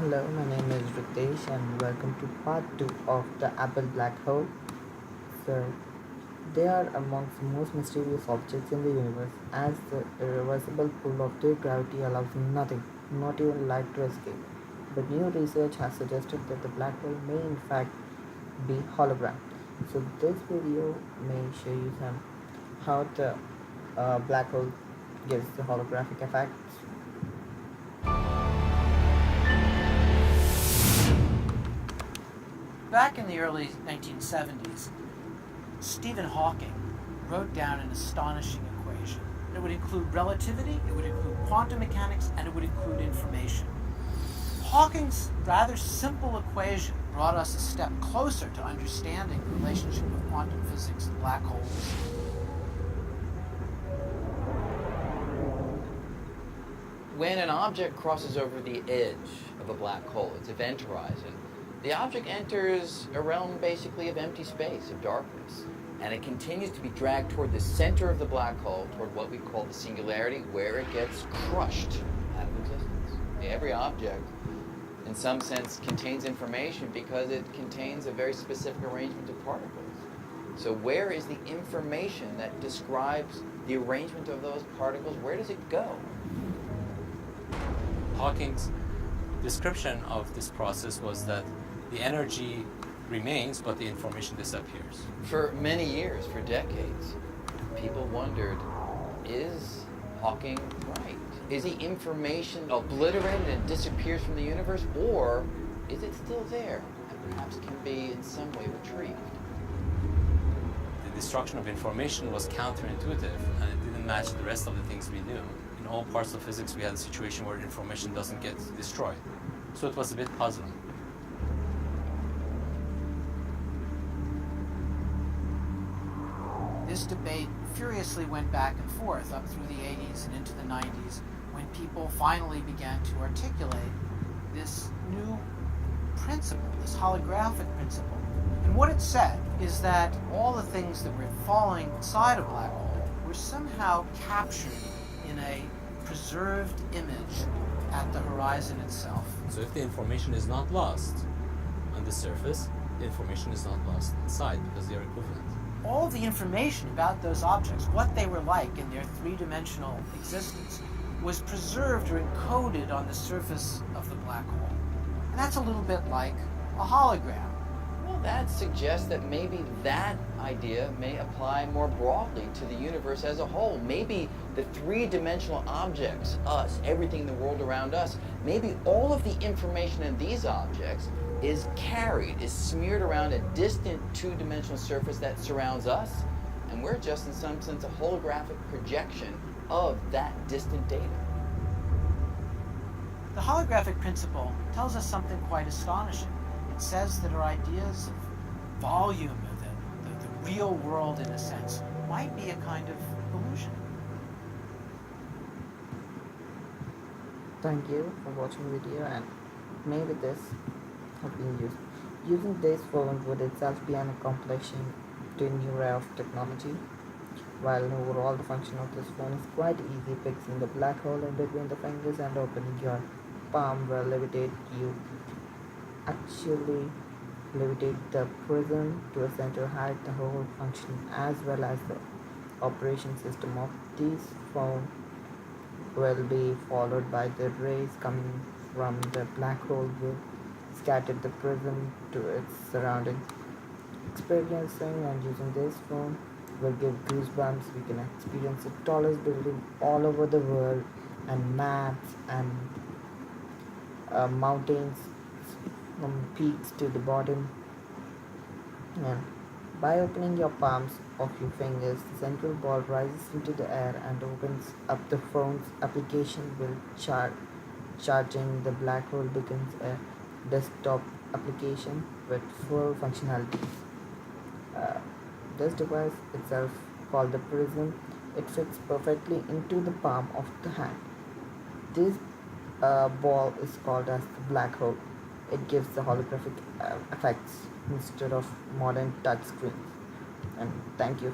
Hello, my name is Ritesh and welcome to part 2 of the Apple Black Hole. So, they are amongst the most mysterious objects in the universe as the irreversible pull of their gravity allows nothing, not even light to escape. But new research has suggested that the black hole may in fact be hologram. So this video may show you some how the black hole gives the holographic effects. Back in the early 1970s, Stephen Hawking wrote down an astonishing equation. It would include relativity, it would include quantum mechanics, and it would include information. Hawking's rather simple equation brought us a step closer to understanding the relationship of quantum physics and black holes. When an object crosses over the edge of a black hole, its event horizon, the object enters a realm basically of empty space, of darkness, and it continues to be dragged toward the center of the black hole, toward what we call the singularity, where it gets crushed out of existence. Every object, in some sense, contains information because it contains a very specific arrangement of particles. So where is the information that describes the arrangement of those particles? Where does it go? Hawking's description of this process was that the energy remains, but the information disappears. For many years, for decades, people wondered, is Hawking right? Is the information obliterated and disappears from the universe, or is it still there and perhaps can be in some way retrieved? The destruction of information was counterintuitive, and it didn't match the rest of the things we knew. In all parts of physics, we had a situation where information doesn't get destroyed. So it was a bit puzzling. This debate furiously went back and forth up through the 80s and into the 90s when people finally began to articulate this new principle, this holographic principle. And what it said is that all the things that were falling inside a black hole were somehow captured in a preserved image at the horizon itself. So if the information is not lost on the surface, the information is not lost inside because they are equivalent. All the information about those objects, what they were like in their three-dimensional existence, was preserved or encoded on the surface of the black hole. And that's a little bit like a hologram. Well, that suggests that maybe that idea may apply more broadly to the universe as a whole. Maybe the three-dimensional objects, us, everything in the world around us, maybe all of the information in these objects is carried, is smeared around a distant two-dimensional surface that surrounds us, and we're just in some sense a holographic projection of that distant data. The holographic principle tells us something quite astonishing. It says that our ideas of volume, or the real world in a sense, might be a kind of illusion. Thank you for watching the video, and maybe this have been used. Using this phone would itself be an accomplishment to a new era of technology. While overall the function of this phone is quite easy, fixing the black hole in between the fingers and opening your palm will levitate you. Actually levitate the prism to a center height. The whole function as well as the operation system of this phone will be followed by the rays coming from the black hole will scatter the prism to its surroundings. Experiencing and using this phone will give goosebumps. We can experience the tallest building all over the world, and maps and mountains from peaks to the bottom. And by opening your palms of your fingers, the central ball rises into the air and opens up. The phone's application will charging the black hole becomes a desktop application with full functionalities. This device itself, called the prism, it fits perfectly into the palm of the hand. This ball is called as the black hole. It gives the holographic effects instead of modern touch screens. And thank you.